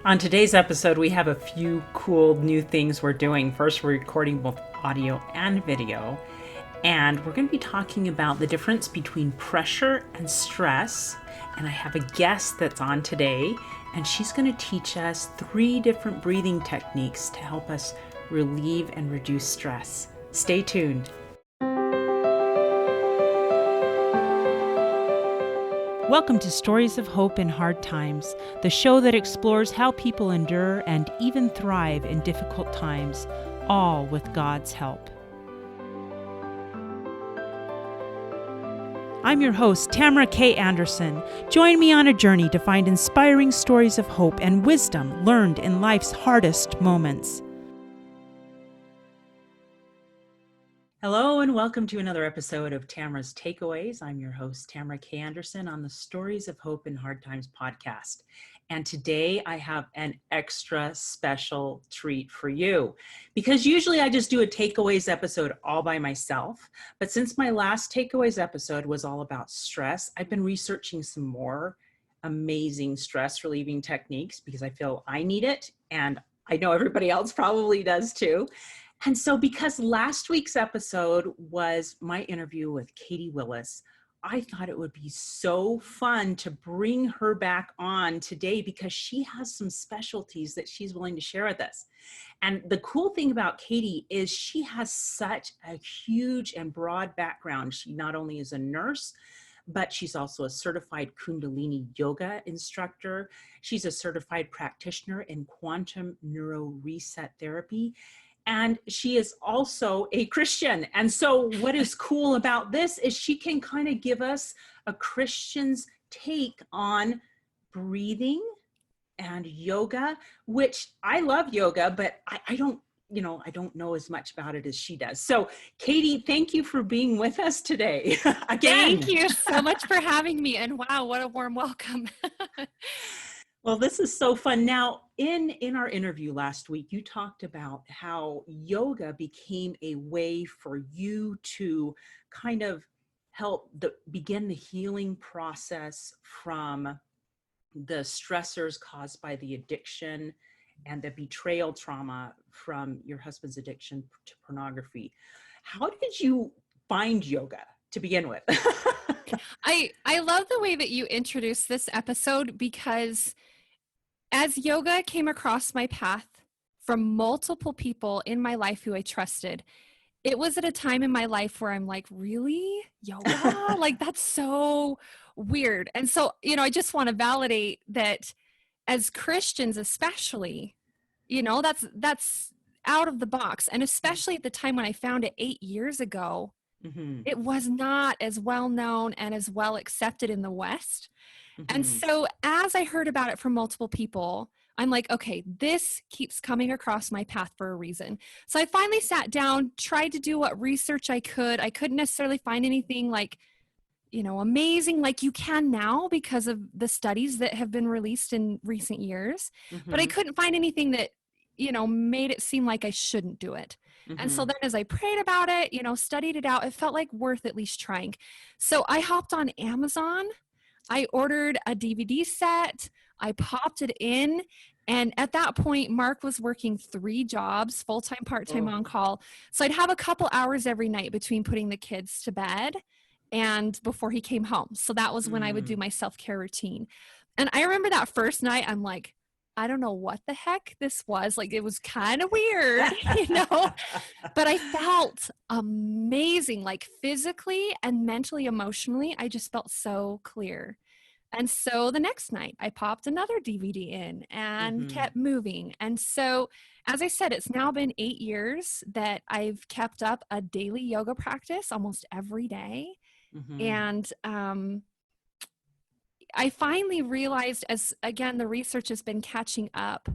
On today's episode, we have a few cool new things we're doing. First, we're recording both audio and video, and we're going to be talking about the difference between pressure and stress. And I have a guest that's on today, and she's going to teach us 3 different breathing techniques to help us relieve and reduce stress. Stay tuned. Welcome to Stories of Hope in Hard Times, the show that explores how people endure and even thrive in difficult times, all with God's help. I'm your host, Tamara K. Anderson. Join me on a journey to find inspiring stories of hope and wisdom learned in life's hardest moments. Hello and welcome to another episode of Tamara's Takeaways. I'm your host, Tamara K. Anderson, on the Stories of Hope in Hard Times podcast. And today I have an extra special treat for you, because usually I just do a takeaways episode all by myself. But since my last takeaways episode was all about stress, I've been researching some more amazing stress relieving techniques because I feel I need it. And I know everybody else probably does too. And so because last week's episode was my interview with Katy Willis, I thought it would be so fun to bring her back on today because she has some specialties that she's willing to share with us. And the cool thing about Katy is she has such a huge and broad background. She not only is a nurse, but she's also a certified Kundalini yoga instructor. She's a certified practitioner in quantum neuro reset therapy. And she is also a Christian. And so what is cool about this is she can kind of give us a Christian's take on breathing and yoga, which I love yoga, but I don't know as much about it as she does. So Katy, thank you for being with us today. Again. Thank you so much for having me. And wow, what a warm welcome. Well, this is so fun. Now, in our interview last week, you talked about how yoga became a way for you to kind of help begin the healing process from the stressors caused by the addiction and the betrayal trauma from your husband's addiction to pornography. How did you find yoga to begin with? I love the way that you introduced this episode, because as yoga came across my path from multiple people in my life who I trusted, it was at a time in my life where I'm like, really? Yoga? Like, that's so weird. And so, I just want to validate that as Christians, especially, that's out of the box. And especially at the time when I found it 8 years ago, Mm-hmm. it was not as well known and as well accepted in the West. And Mm-hmm. so as I heard about it from multiple people, I'm like, okay, this keeps coming across my path for a reason. So I finally sat down, tried to do what research I could. I couldn't necessarily find anything like, amazing like you can now because of the studies that have been released in recent years. But I Mm-hmm. couldn't find anything that, made it seem like I shouldn't do it. And so Mm-hmm. then as I prayed about it, studied it out, it felt like worth at least trying. So I hopped on Amazon. I ordered a DVD set. I popped it in. And at that point, Mark was working 3 jobs, full-time, part-time, Oh. on call. So I'd have a couple hours every night between putting the kids to bed and before he came home. So that was when I would do my self-care routine. And I remember that first night, I'm like, I don't know what the heck this was. Like, it was kind of weird, but I felt amazing, like physically and mentally, emotionally. I just felt so clear. And so the next night I popped another DVD in and Mm-hmm. kept moving. And so, as I said, it's now been 8 years that I've kept up a daily yoga practice almost every day. Mm-hmm. And I finally realized, as again, the research has been catching up.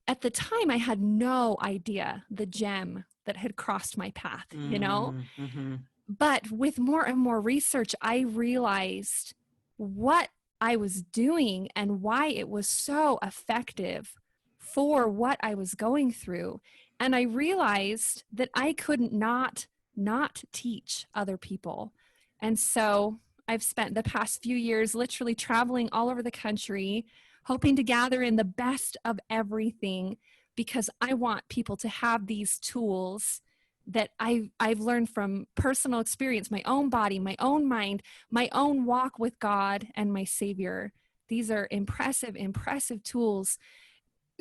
At the time, I had no idea the gem that had crossed my path, Mm-hmm. But with more and more research, I realized what I was doing and why it was so effective for what I was going through. And I realized that I couldn't not teach other people. And so I've spent the past few years literally traveling all over the country, hoping to gather in the best of everything, because I want people to have these tools that I've learned from personal experience, my own body, my own mind, my own walk with God and my Savior. These are impressive, impressive tools.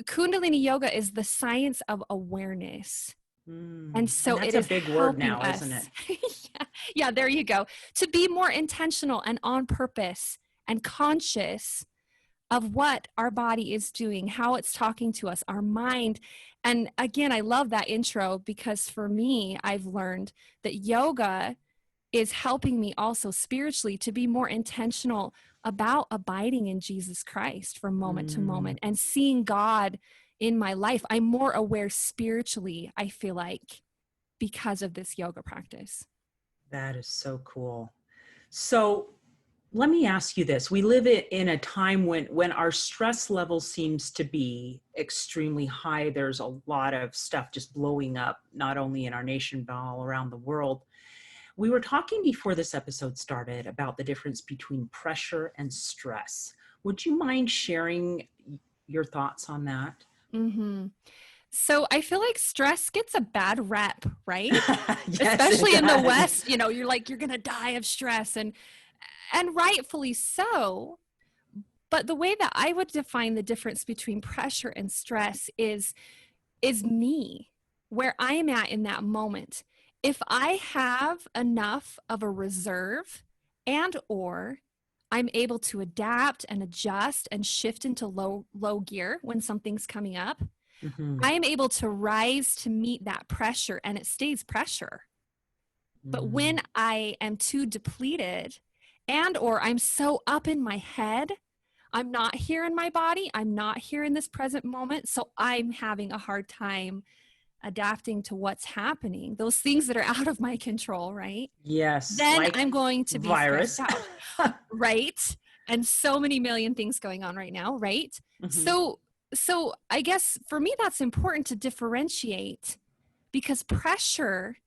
Kundalini yoga is the science of awareness. And so And it that's a is big word helping now, us. isn't it? Yeah, there you go. To be more intentional and on purpose and conscious of what our body is doing, how it's talking to us, our mind. And again, I love that intro, because for me, I've learned that yoga is helping me also spiritually to be more intentional about abiding in Jesus Christ from moment to moment and seeing God in my life. I'm more aware spiritually, I feel like, because of this yoga practice. That is so cool. So let me ask you this. We live in a time when our stress level seems to be extremely high. There's a lot of stuff just blowing up, not only in our nation, but all around the world. We were talking before this episode started about the difference between pressure and stress. Would you mind sharing your thoughts on that? Mm-hmm. So I feel like stress gets a bad rep, right? Yes, Especially it in the does. West, you're you're going to die of stress, and rightfully so. But the way that I would define the difference between pressure and stress is me, where I am at in that moment. If I have enough of a reserve, and or I'm able to adapt and adjust and shift into low gear when something's coming up, Mm-hmm. I am able to rise to meet that pressure, and it stays pressure. But when I am too depleted, and or I'm so up in my head, I'm not here in my body, I'm not here in this present moment, so I'm having a hard time adapting to what's happening, those things that are out of my control, right? Yes, Then like I'm going to be stressed virus. out, right? And so many million things going on right now, right? Mm-hmm. So I guess for me, that's important to differentiate, because pressure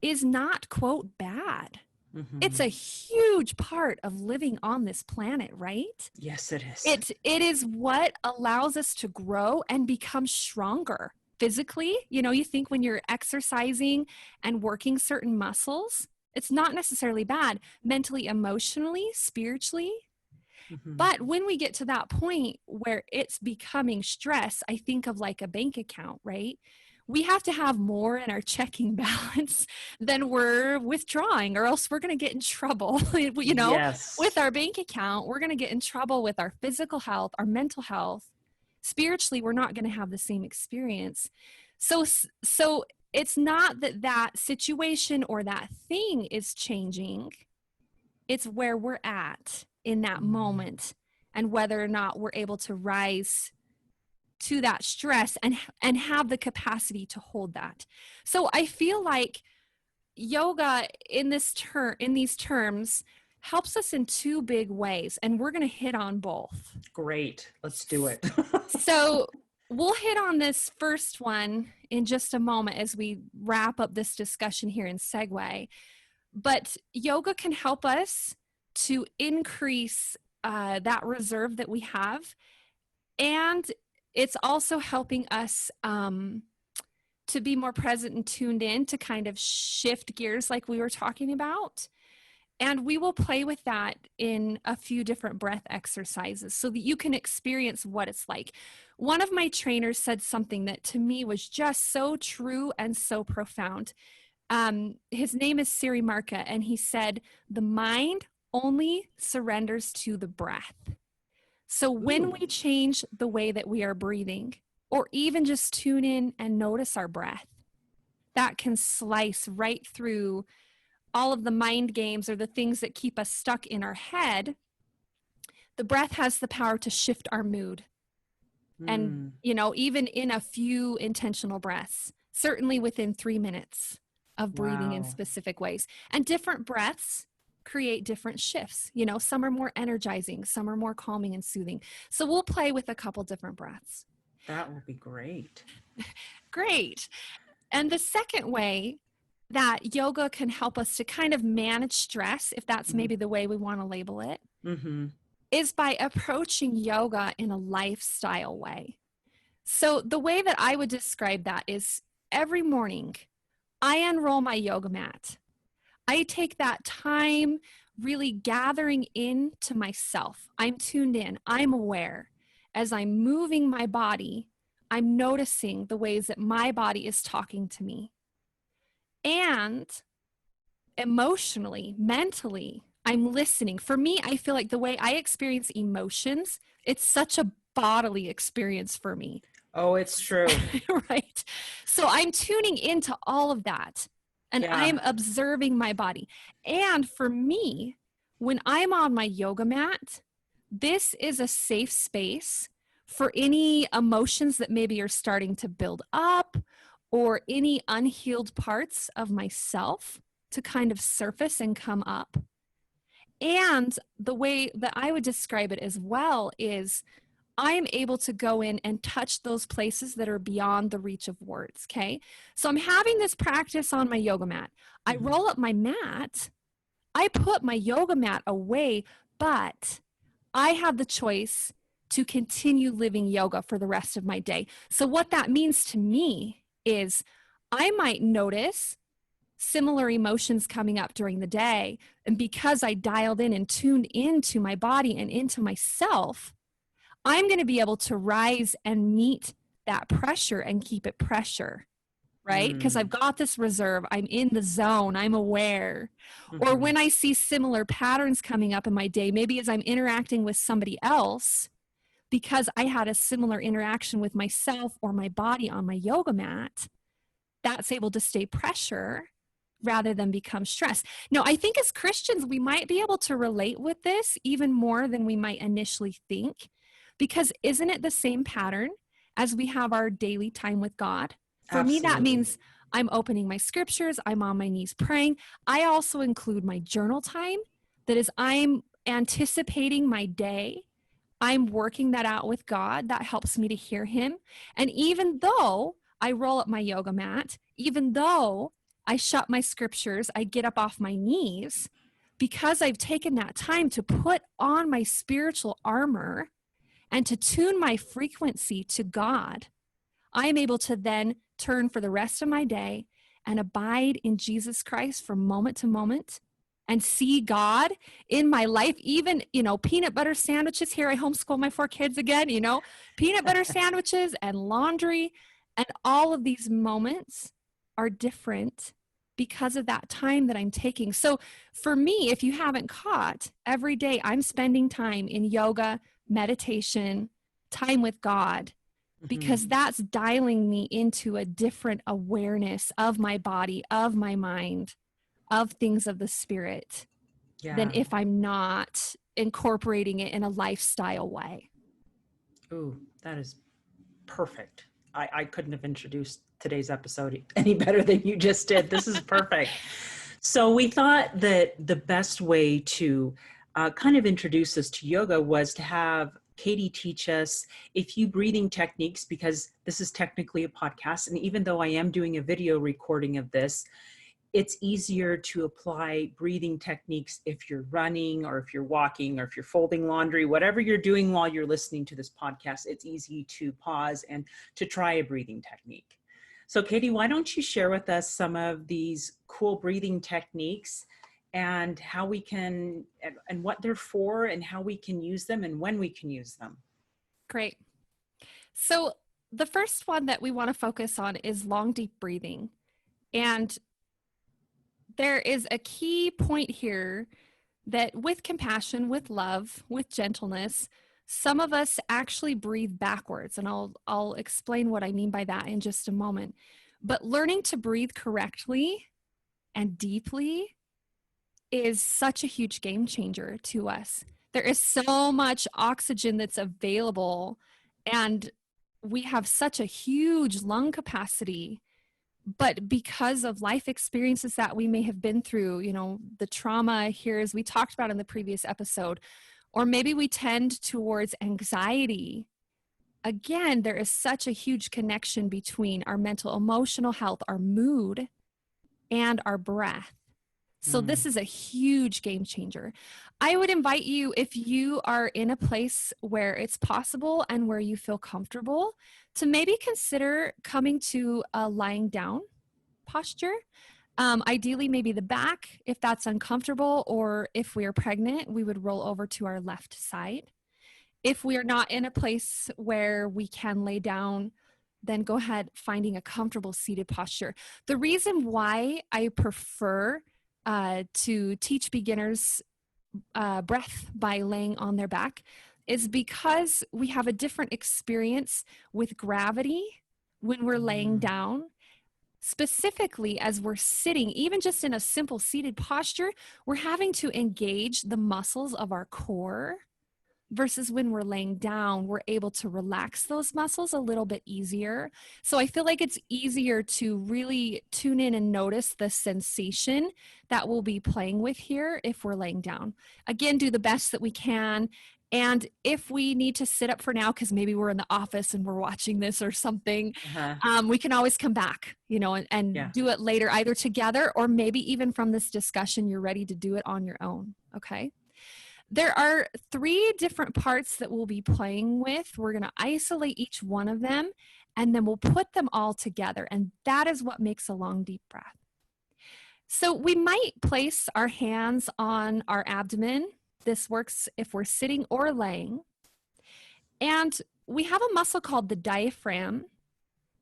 is not, quote, bad. Mm-hmm. It's a huge part of living on this planet, right? Yes, it is. It is what allows us to grow and become stronger physically. You think when you're exercising and working certain muscles, it's not necessarily bad mentally, emotionally, spiritually. Mm-hmm. But when we get to that point where it's becoming stress, I think of like a bank account, right? We have to have more in our checking balance than we're withdrawing, or else we're going to get in trouble. With Yes. our bank account, we're going to get in trouble with our physical health, our mental health. Spiritually, we're not going to have the same experience. So it's not that situation or that thing is changing. It's where we're at in that moment, and whether or not we're able to rise to that stress and have the capacity to hold that. So I feel like yoga in these terms helps us in two big ways, and we're going to hit on both. Great. Let's do it. So we'll hit on this first one in just a moment as we wrap up this discussion here in Segue. But yoga can help us to increase that reserve that we have. And it's also helping us to be more present and tuned in, to kind of shift gears like we were talking about. And we will play with that in a few different breath exercises so that you can experience what it's like. One of my trainers said something that to me was just so true and so profound. His name is Siri Marka, and he said, the mind only surrenders to the breath. So when we change the way that we are breathing, or even just tune in and notice our breath, that can slice right through all of the mind games or the things that keep us stuck in our head. The breath has the power to shift our mood. And, even in a few intentional breaths, certainly within 3 minutes of breathing in specific ways. And different breaths create different shifts. Some are more energizing, some are more calming and soothing. So we'll play with a couple different breaths. That will be great. Great. And the second way that yoga can help us to kind of manage stress, if that's maybe the way we want to label it, is by approaching yoga in a lifestyle way. So the way that I would describe that is every morning I unroll my yoga mat. I take that time really gathering into myself. I'm tuned in. I'm aware. As I'm moving my body, I'm noticing the ways that my body is talking to me. And emotionally, mentally, I'm listening. For me, I feel like the way I experience emotions, it's such a bodily experience for me. Oh, it's true. Right? So I'm tuning into all of that and I'm observing my body. And for me, when I'm on my yoga mat, this is a safe space for any emotions that maybe are starting to build up or any unhealed parts of myself to kind of surface and come up. And the way that I would describe it as well is I am able to go in and touch those places that are beyond the reach of words, okay? So I'm having this practice on my yoga mat. I roll up my mat. I put my yoga mat away, but I have the choice to continue living yoga for the rest of my day. So what that means to me is I might notice similar emotions coming up during the day. And because I dialed in and tuned into my body and into myself, I'm going to be able to rise and meet that pressure and keep it pressure, right? Because I've got this reserve. I'm in the zone. I'm aware. Or when I see similar patterns coming up in my day, maybe as I'm interacting with somebody else, because I had a similar interaction with myself or my body on my yoga mat, that's able to stay pressure rather than become stress. Now, I think as Christians, we might be able to relate with this even more than we might initially think, because isn't it the same pattern as we have our daily time with God? For me, that means I'm opening my scriptures, I'm on my knees praying. I also include my journal time. That is, I'm anticipating my day. I'm working that out with God. That helps me to hear him. And even though I roll up my yoga mat, even though I shut my scriptures, I get up off my knees, because I've taken that time to put on my spiritual armor and to tune my frequency to God, I'm able to then turn for the rest of my day and abide in Jesus Christ from moment to moment and see God in my life. Even, peanut butter sandwiches. Here I homeschool my 4 kids again, peanut butter sandwiches and laundry. And all of these moments are different because of that time that I'm taking. So for me, if you haven't caught, every day I'm spending time in yoga, meditation, time with God, because that's dialing me into a different awareness of my body, of my mind, of things of the spirit, than if I'm not incorporating it in a lifestyle way. Ooh, that is perfect. I couldn't have introduced today's episode any better than you just did. This is perfect. So we thought that the best way to kind of introduce us to yoga was to have Katy teach us a few breathing techniques, because this is technically a podcast. And even though I am doing a video recording of this, it's easier to apply breathing techniques if you're running or if you're walking or if you're folding laundry, whatever you're doing while you're listening to this podcast, it's easy to pause and to try a breathing technique. So Katy, why don't you share with us some of these cool breathing techniques and how we can, and what they're for and how we can use them and when we can use them. Great. So the first one that we want to focus on is long, deep breathing. And there is a key point here that with compassion, with love, with gentleness, some of us actually breathe backwards. And I'll explain what I mean by that in just a moment. But learning to breathe correctly and deeply is such a huge game changer to us. There is so much oxygen that's available, and we have such a huge lung capacity. But because of life experiences that we may have been through, the trauma here, as we talked about in the previous episode, or maybe we tend towards anxiety. Again, there is such a huge connection between our mental, emotional health, our mood, and our breath. So this is a huge game changer. I would invite you, if you are in a place where it's possible and where you feel comfortable, to maybe consider coming to a lying down posture. Ideally, maybe the back, if that's uncomfortable, or if we are pregnant, we would roll over to our left side. If we are not in a place where we can lay down, then go ahead finding a comfortable seated posture. The reason why I prefer to teach beginners breath by laying on their back is because we have a different experience with gravity when we're laying down. Specifically, as we're sitting, even just in a simple seated posture, we're having to engage the muscles of our core. Versus when we're laying down, we're able to relax those muscles a little bit easier. So I feel like it's easier to really tune in and notice the sensation that we'll be playing with here if we're laying down. Again, do the best that we can. And if we need to sit up for now, because maybe we're in the office and we're watching this or something, we can always come back, and do it later, either together or maybe even from this discussion, you're ready to do it on your own. Okay. There are 3 different parts that we'll be playing with. We're going to isolate each one of them, and then we'll put them all together. And that is what makes a long, deep breath. So we might place our hands on our abdomen. This works if we're sitting or laying. And we have a muscle called the diaphragm.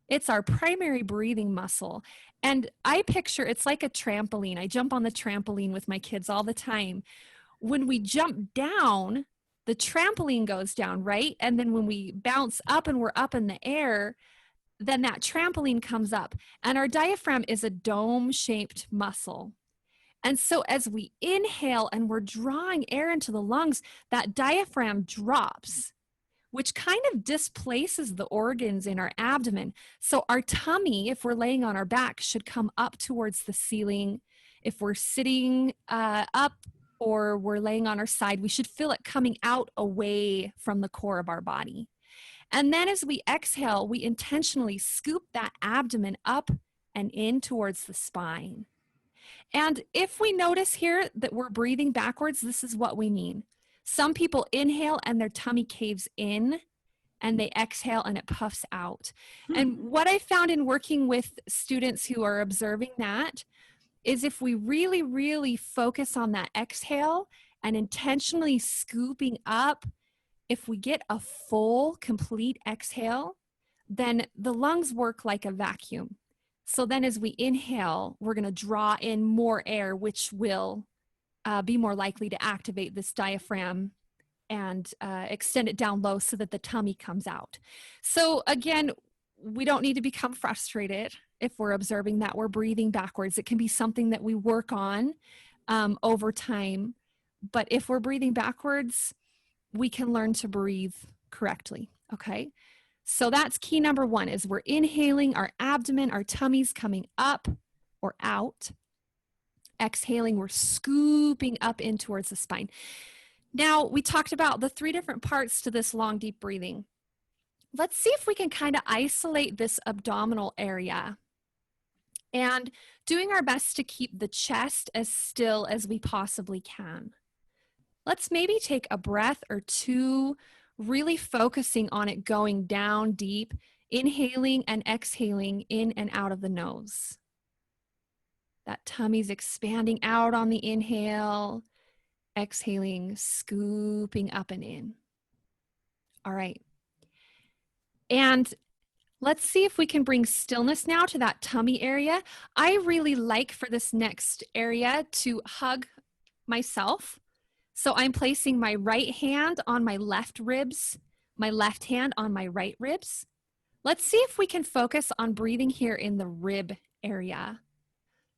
It's our primary breathing muscle. And I picture it's like a trampoline. I jump on the trampoline with my kids all the time. When we jump down, the trampoline goes down, right? And then when we bounce up and we're up in the air, then that trampoline comes up. And our diaphragm is a dome-shaped muscle. And so as we inhale and we're drawing air into the lungs, that diaphragm drops, which kind of displaces the organs in our abdomen. So our tummy, if we're laying on our back, should come up towards the ceiling. If we're sitting up, or we're laying on our side, we should feel it coming out away from the core of our body. And then as we exhale, we intentionally scoop that abdomen up and in towards the spine. And if we notice here that we're breathing backwards, this is what we mean. Some people inhale and their tummy caves in, and they exhale and it puffs out. And what I found in working with students who are observing that is if we really, really focus on that exhale and intentionally scooping up, if we get a full, complete exhale, then the lungs work like a vacuum. So then as we inhale, we're going to draw in more air, which will be more likely to activate this diaphragm and extend it down low so that the tummy comes out. So again, we don't need to become frustrated if we're observing that we're breathing backwards. It can be something that we work on over time. But if we're breathing backwards, we can learn to breathe correctly, okay? So that's key number 1 is we're inhaling, our abdomen, our tummy's coming up or out. Exhaling, we're scooping up in towards the spine. Now, we talked about the 3 different parts to this long, deep breathing. Let's see if we can kind of isolate this abdominal area and doing our best to keep the chest as still as we possibly can. Let's maybe take a breath or 2, really focusing on it going down deep, inhaling and exhaling in and out of the nose. That tummy's expanding out on the inhale, exhaling, scooping up and in. All right. And let's see if we can bring stillness now to that tummy area. I really like for this next area to hug myself. So I'm placing my right hand on my left ribs, my left hand on my right ribs. Let's see if we can focus on breathing here in the rib area.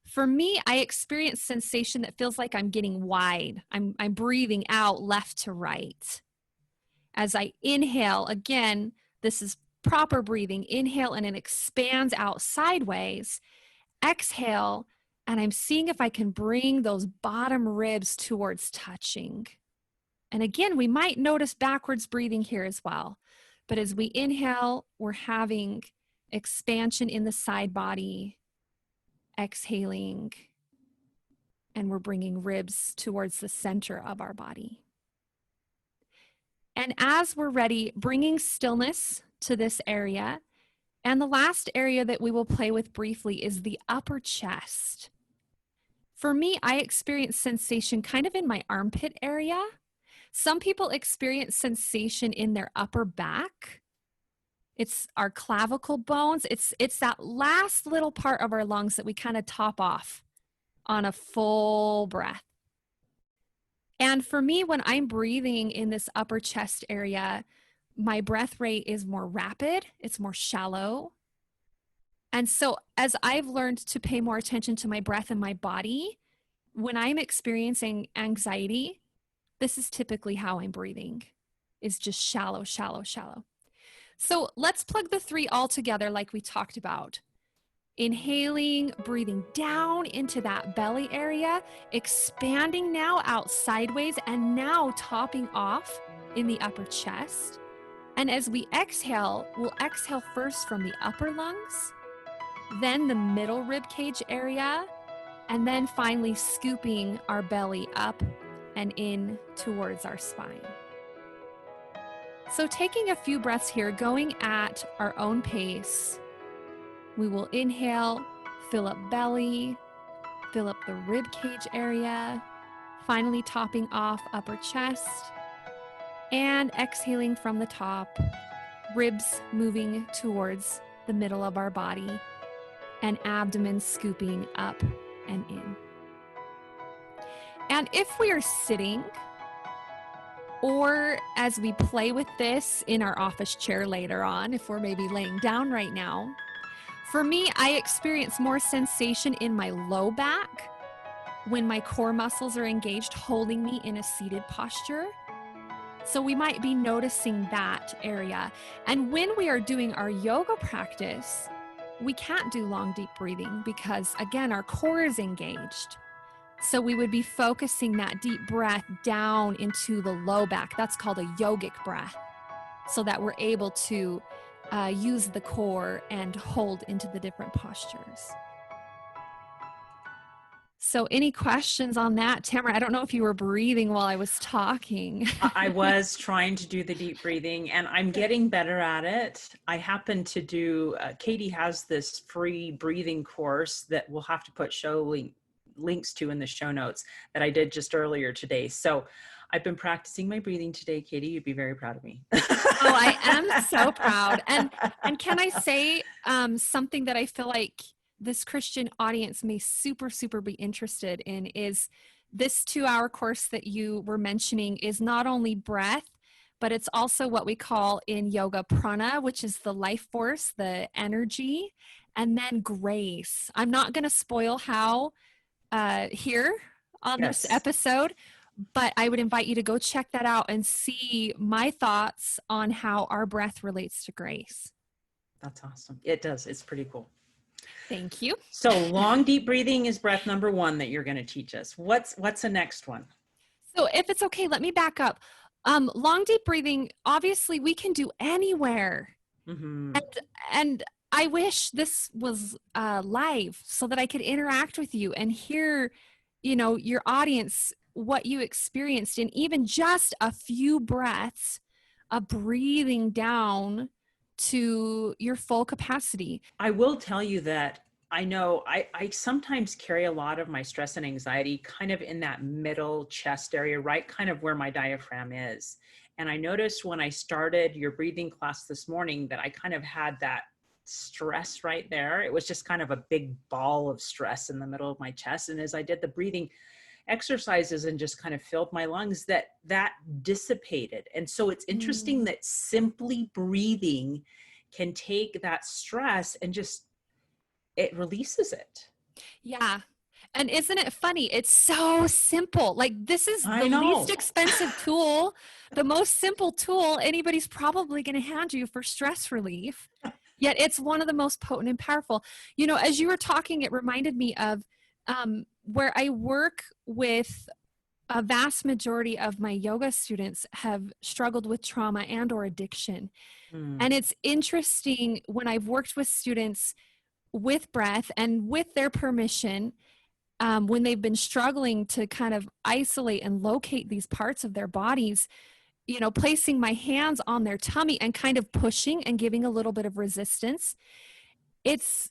For me, I experience sensation that feels like I'm getting wide. I'm breathing out left to right. As I inhale, again, this is proper breathing. Inhale and it expands out sideways. Exhale, and I'm seeing if I can bring those bottom ribs towards touching. And again, we might notice backwards breathing here as well. But as we inhale, we're having expansion in the side body. Exhaling, and we're bringing ribs towards the center of our body. And as we're ready, bringing stillness to this area. And the last area that we will play with briefly is the upper chest. For me, I experience sensation kind of in my armpit area. Some people experience sensation in their upper back. It's our clavicle bones. It's that last little part of our lungs that we kind of top off on a full breath. And for me, when I'm breathing in this upper chest area, my breath rate is more rapid. It's more shallow. And so as I've learned to pay more attention to my breath and my body, when I'm experiencing anxiety, this is typically how I'm breathing, is just shallow, shallow, shallow. So let's plug the three all together like we talked about. Inhaling, breathing down into that belly area, expanding now out sideways, and now topping off in the upper chest. And as we exhale, we'll exhale first from the upper lungs, then the middle rib cage area, and then finally scooping our belly up and in towards our spine. So taking a few breaths here, going at our own pace, we will inhale, fill up belly, fill up the rib cage area, finally topping off upper chest, and exhaling from the top, ribs moving towards the middle of our body, and abdomen scooping up and in. And if we are sitting, or as we play with this in our office chair later on, if we're maybe laying down right now, for me, I experience more sensation in my low back when my core muscles are engaged, holding me in a seated posture. So we might be noticing that area. And when we are doing our yoga practice, we can't do long, deep breathing because, again, our core is engaged. So we would be focusing that deep breath down into the low back. That's called a yogic breath, so that we're able to use the core and hold into the different postures. So any questions on that, Tamara? I don't know if you were breathing while I was talking. I was trying to do the deep breathing and I'm getting better at it. I happen to do, Katy has this free breathing course that we'll have to put links to in the show notes that I did just earlier today. So I've been practicing my breathing today, Katy. You'd be very proud of me. Oh, I am so proud. And can I say something that I feel like this Christian audience may super be interested in is this 2-hour course that you were mentioning is not only breath, but it's also what we call in yoga prana, which is the life force, the energy, and then grace. I'm not going to spoil how here on this episode, but I would invite you to go check that out and see my thoughts on how our breath relates to grace. That's awesome. It does. It's pretty cool. Thank you. So long, deep breathing is breath number 1 that you're going to teach us. What's the next one? So if it's okay, let me back up. Long, deep breathing, obviously we can do anywhere. Mm-hmm. And I wish this was live so that I could interact with you and hear, your audience, what you experienced in even just a few breaths of breathing down to your full capacity. I will tell you that I know I sometimes carry a lot of my stress and anxiety kind of in that middle chest area, right? Kind of where my diaphragm is. And I noticed when I started your breathing class this morning that I kind of had that stress right there. It was just kind of a big ball of stress in the middle of my chest. And as I did the breathing exercises and just kind of filled my lungs, that dissipated. And so it's interesting that simply breathing can take that stress and just, it releases it. Yeah. And isn't it funny? It's so simple. Like this is the least expensive tool, the most simple tool anybody's probably going to hand you for stress relief. Yet it's one of the most potent and powerful. As you were talking, it reminded me of where I work with a vast majority of my yoga students have struggled with trauma and or addiction. And it's interesting when I've worked with students with breath and with their permission, when they've been struggling to kind of isolate and locate these parts of their bodies, placing my hands on their tummy and kind of pushing and giving a little bit of resistance. It's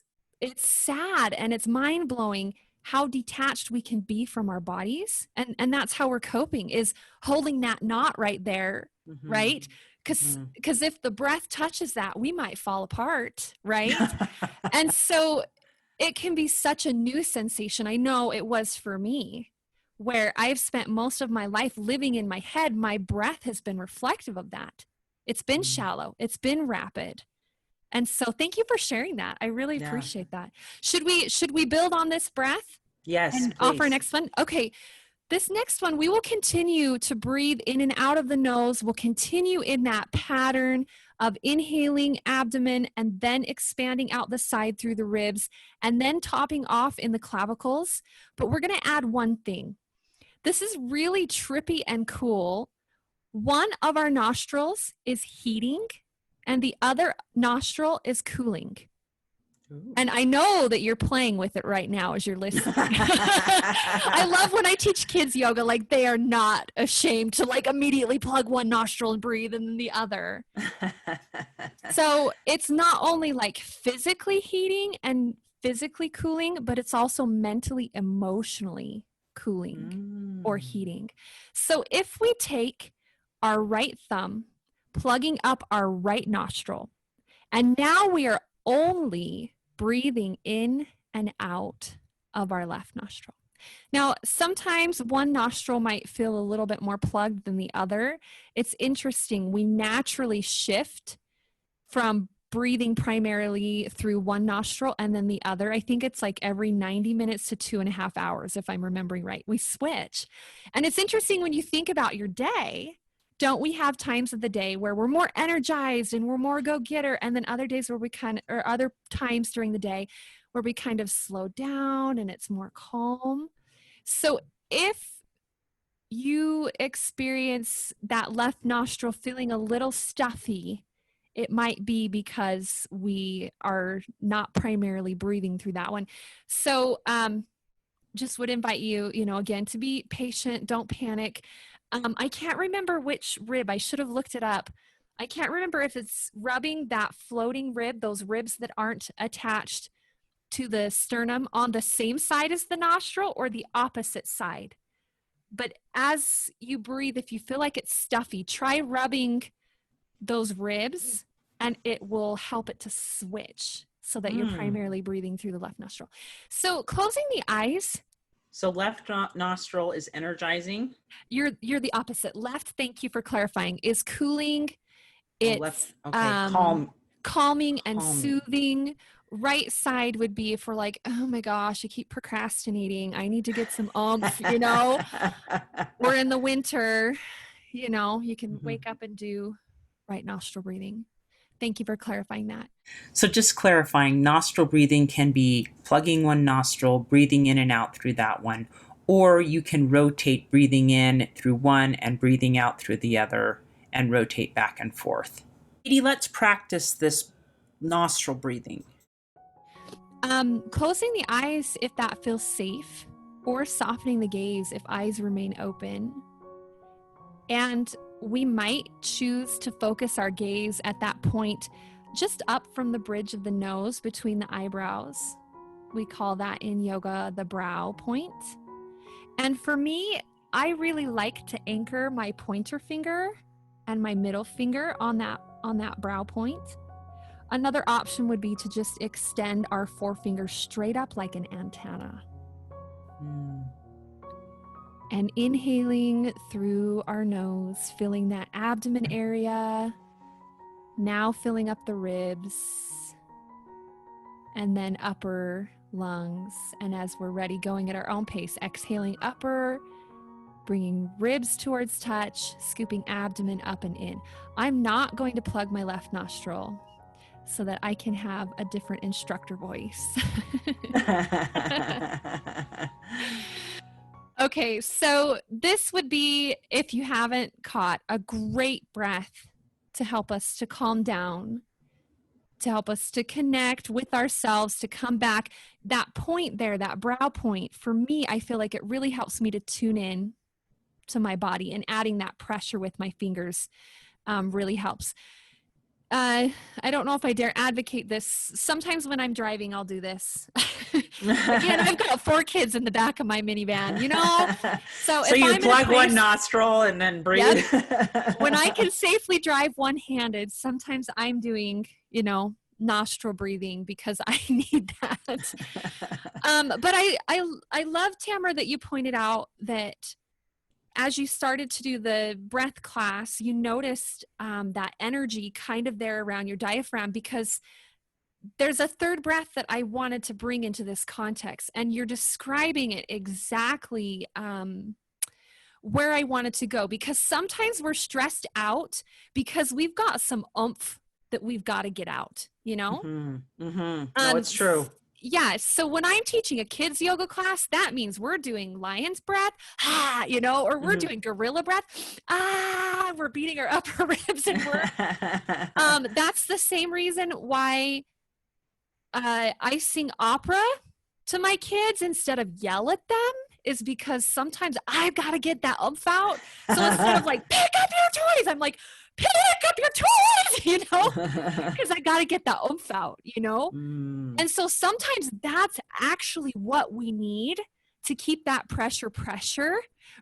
sad and it's mind-blowing how detached we can be from our bodies. And that's how we're coping, is holding that knot right there, right? Because if the breath touches that, we might fall apart, right? And so it can be such a new sensation. I know it was for me, where I've spent most of my life living in my head. My breath has been reflective of that. It's been shallow. It's been rapid. And so thank you for sharing that. I really appreciate that. Should we build on this breath? Yes, and please. offer our next one? Okay. This next one, we will continue to breathe in and out of the nose. We'll continue in that pattern of inhaling abdomen and then expanding out the side through the ribs and then topping off in the clavicles. But we're going to add one thing. This is really trippy and cool. One of our nostrils is heating and the other nostril is cooling. Ooh. And I know that you're playing with it right now as you're listening. I love when I teach kids yoga, like they are not ashamed to like immediately plug one nostril and breathe and then the other. So it's not only like physically heating and physically cooling, but it's also mentally, emotionally cooling or heating. So if we take our right thumb, plugging up our right nostril, and now we are only breathing in and out of our left nostril. Now, sometimes one nostril might feel a little bit more plugged than the other. It's interesting. We naturally shift from breathing primarily through one nostril and then the other. I think it's like every 90 minutes to 2.5 hours, if I'm remembering right. We switch. And it's interesting when you think about your day. Don't we have times of the day where we're more energized and we're more go-getter, and then other days where or other times during the day where we kind of slow down and it's more calm? So if you experience that left nostril feeling a little stuffy, it might be because we are not primarily breathing through that one. So just would invite you, again, to be patient. Don't panic. I can't remember which rib. I should have looked it up. I can't remember if it's rubbing that floating rib, those ribs that aren't attached to the sternum, on the same side as the nostril or the opposite side. But as you breathe, if you feel like it's stuffy, try rubbing those ribs and it will help it to switch so that you're primarily breathing through the left nostril. So closing the eyes. So left nostril is energizing. You're the opposite. Left, thank you for clarifying, is cooling. It's left, okay. Calming and soothing. Right side would be for like, oh my gosh, I keep procrastinating. I need to get some oomph, Or in the winter, you can wake up and do right nostril breathing. Thank you for clarifying that. So just clarifying, nostril breathing can be plugging one nostril, breathing in and out through that one, or you can rotate breathing in through one and breathing out through the other and rotate back and forth. Katy, let's practice this nostril breathing. Closing the eyes if that feels safe, or softening the gaze if eyes remain open. And we might choose to focus our gaze at that point just up from the bridge of the nose between the eyebrows. We call that in yoga the brow point. And for me, I really like to anchor my pointer finger and my middle finger on that brow point. Another option would be to just extend our forefinger straight up like an antenna. And inhaling through our nose, filling that abdomen area, now filling up the ribs, and then upper lungs. And as we're ready, going at our own pace, exhaling upper, bringing ribs towards touch, scooping abdomen up and in. I'm not going to plug my left nostril so that I can have a different instructor voice. Okay, so this would be, if you haven't caught, a great breath to help us to calm down, to help us to connect with ourselves, to come back. That point there, that brow point, for me, I feel like it really helps me to tune in to my body, and adding that pressure with my fingers really helps. I don't know if I dare advocate this. Sometimes when I'm driving, I'll do this. Again, I've got 4 kids in the back of my minivan, you know? So if you I'm plug in a place, one nostril and then breathe. Yep. When I can safely drive one-handed, sometimes I'm doing, nostril breathing because I need that. But I love, Tamara, that you pointed out that as you started to do the breath class, you noticed that energy kind of there around your diaphragm, because there's a third breath that I wanted to bring into this context, and you're describing it exactly where I wanted to go, because sometimes we're stressed out because we've got some oomph that we've got to get out, Mm-hmm. Mm-hmm. No, it's true. Yeah. So when I'm teaching a kids yoga class, that means we're doing lion's breath, or we're doing gorilla breath. We're beating our upper ribs, and that's the same reason why I sing opera to my kids instead of yell at them, is because sometimes I've got to get that oomph out. So instead of like, pick up your toys, I'm like, pick up your toys, because I got to get that oomph out, And so sometimes that's actually what we need to keep that pressure,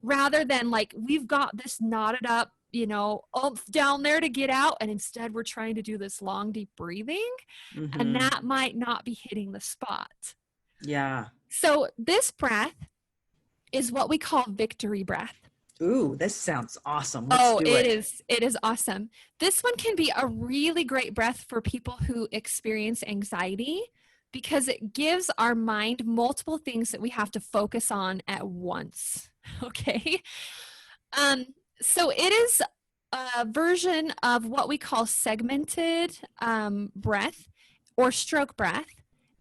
rather than like, we've got this knotted up, oomph down there to get out. And instead we're trying to do this long, deep breathing, and that might not be hitting the spot. Yeah. So this breath is what we call victory breath. Ooh, this sounds awesome. Let's do it. It is awesome. This one can be a really great breath for people who experience anxiety, because it gives our mind multiple things that we have to focus on at once. Okay. So it is a version of what we call segmented breath or stroke breath.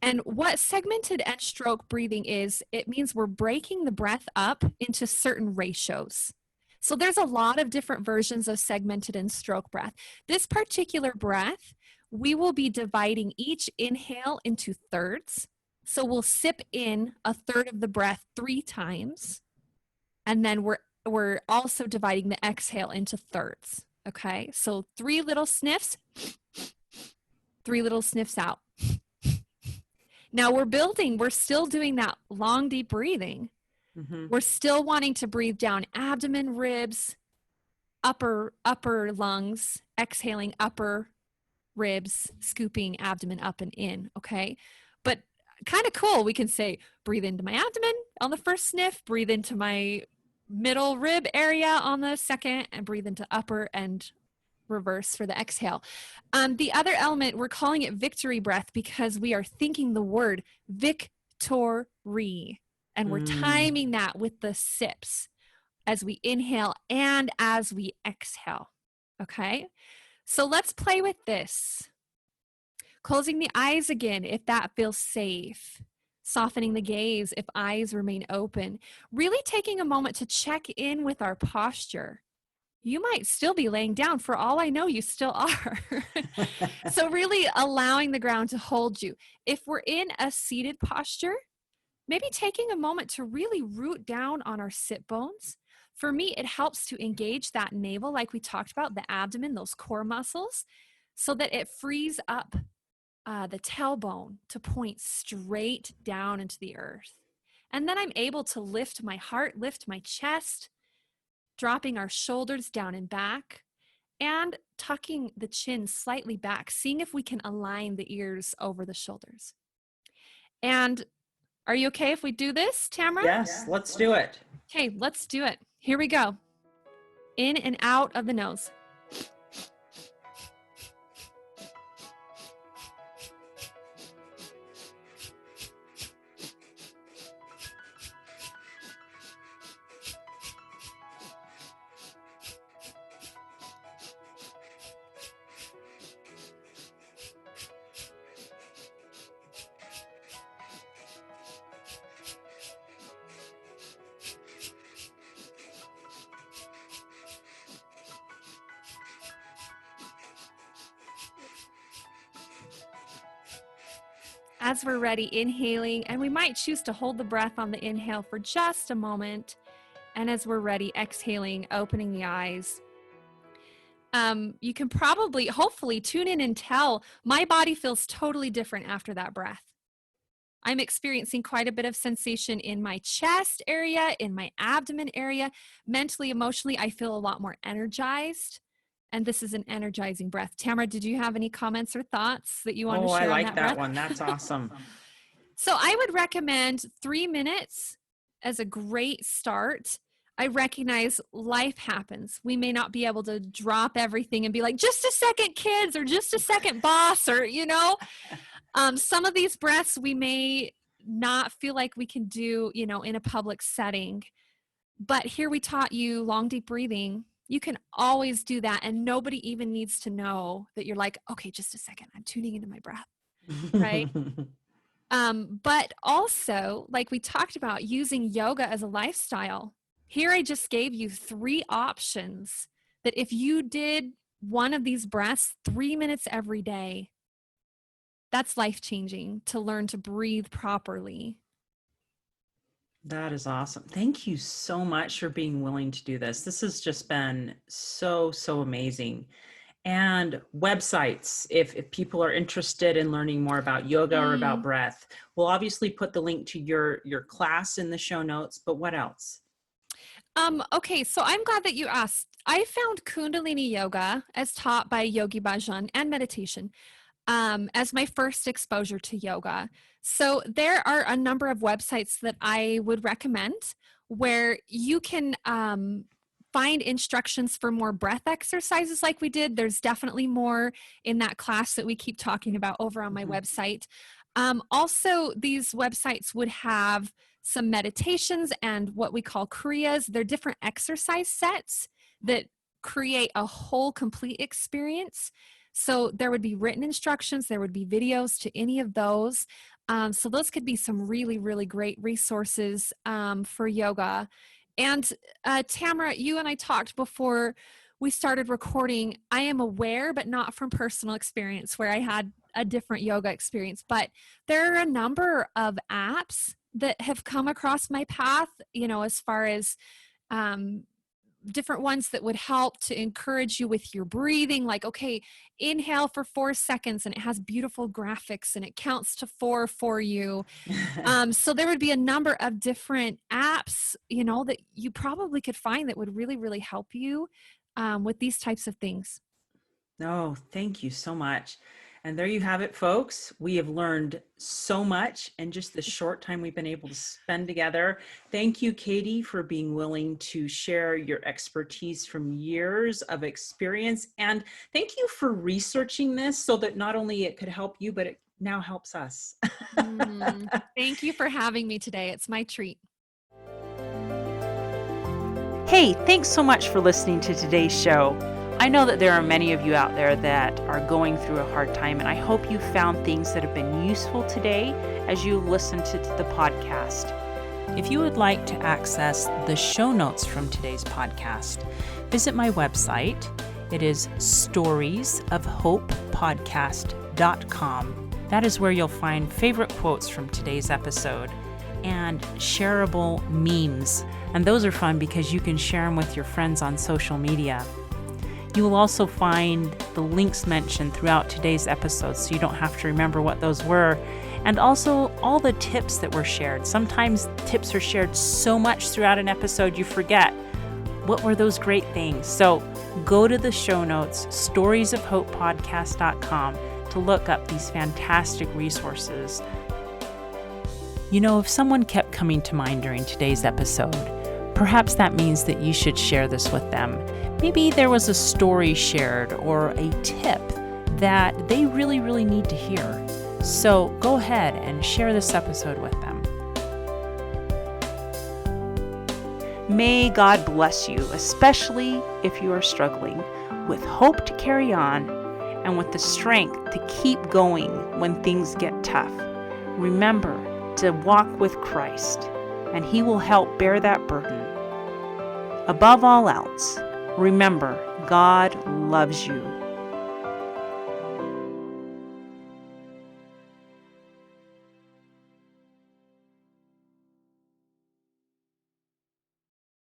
And what segmented and stroke breathing is, it means we're breaking the breath up into certain ratios. So there's a lot of different versions of segmented and stroke breath. This particular breath, we will be dividing each inhale into thirds. So we'll sip in a third of the breath 3 times. And then we're also dividing the exhale into thirds. Okay, so 3 little sniffs, 3 little sniffs out. Now we're still doing that long, deep breathing. We're still wanting to breathe down abdomen, ribs, upper lungs, exhaling upper ribs, scooping abdomen up and in, okay? But kind of cool, we can say, breathe into my abdomen on the first sniff, breathe into my middle rib area on the second, and breathe into upper and reverse for the exhale. The other element, we're calling it victory breath because we are thinking the word victory, and we're timing that with the sips as we inhale and as we exhale. Okay, so let's play with this. Closing the eyes again if that feels safe. Softening the gaze if eyes remain open. Really taking a moment to check in with our posture. You might still be laying down. For all I know, you still are. So really allowing the ground to hold you. If we're in a seated posture, maybe taking a moment to really root down on our sit bones. For me, it helps to engage that navel, like we talked about, the abdomen, those core muscles, so that it frees up the tailbone to point straight down into the earth. And then I'm able to lift my heart, lift my chest, dropping our shoulders down and back, and tucking the chin slightly back, seeing if we can align the ears over the shoulders. And are you okay if we do this, Tamara? Yes, let's do it. Okay, let's do it. Here we go. In and out of the nose. As we're ready, inhaling, and we might choose to hold the breath on the inhale for just a moment. And as we're ready, exhaling, opening the eyes. You can probably, hopefully, tune in and tell my body feels totally different after that breath. I'm experiencing quite a bit of sensation in my chest area, in my abdomen area. Mentally, emotionally, I feel a lot more energized. And this is an energizing breath. Tamara, did you have any comments or thoughts that you want to Oh, I share on like that that breath? one. That's awesome. So I would recommend 3 minutes as a great start. I recognize life happens. We may not be able to drop everything and be like, just a second, kids, or just a second, boss, or, some of these breaths we may not feel like we can do, in a public setting. But here we taught you long, deep breathing. You can always do that. And nobody even needs to know that you're like, okay, just a second, I'm tuning into my breath, right? But also, like we talked about, using yoga as a lifestyle. Here I just gave you 3 options that if you did one of these breaths 3 minutes every day, that's life-changing to learn to breathe properly. That is awesome. Thank you so much for being willing to do this. This has just been so, so amazing. And websites, if people are interested in learning more about yoga or about breath, we'll obviously put the link to your class in the show notes, but what else? Okay, so I'm glad that you asked. I found Kundalini yoga as taught by Yogi Bhajan and meditation as my first exposure to yoga. So there are a number of websites that I would recommend where you can find instructions for more breath exercises like we did. There's definitely more in that class that we keep talking about over on my website. Also, these websites would have some meditations and what we call kriyas. They're different exercise sets that create a whole complete experience. So there would be written instructions, there would be videos to any of those. So those could be some really, really great resources for yoga. And Tamara, you and I talked before we started recording. I am aware, but not from personal experience, where I had a different yoga experience. But there are a number of apps that have come across my path, as far as different ones that would help to encourage you with your breathing, like, okay, inhale for 4 seconds, and it has beautiful graphics and it counts to 4 for you. So there would be a number of different apps, that you probably could find that would really, really help you with these types of things. Oh, thank you so much. And there you have it, folks. We have learned so much in just the short time we've been able to spend together. Thank you, Katy, for being willing to share your expertise from years of experience. And thank you for researching this so that not only it could help you, but it now helps us. Thank you for having me today. It's my treat. Hey, thanks so much for listening to today's show. I know that there are many of you out there that are going through a hard time, and I hope you found things that have been useful today as you listen to the podcast. If you would like to access the show notes from today's podcast, visit my website. It is storiesofhopepodcast.com. That is where you'll find favorite quotes from today's episode and shareable memes. And those are fun because you can share them with your friends on social media. You will also find the links mentioned throughout today's episode, so you don't have to remember what those were. And also all the tips that were shared. Sometimes tips are shared so much throughout an episode you forget what were those great things. So go to the show notes, storiesofhopepodcast.com, to look up these fantastic resources. If someone kept coming to mind during today's episode, perhaps that means that you should share this with them. Maybe there was a story shared or a tip that they really, really need to hear. So go ahead and share this episode with them. May God bless you, especially if you are struggling, with hope to carry on and with the strength to keep going when things get tough. Remember to walk with Christ, and He will help bear that burden. Above all else, remember, God loves you.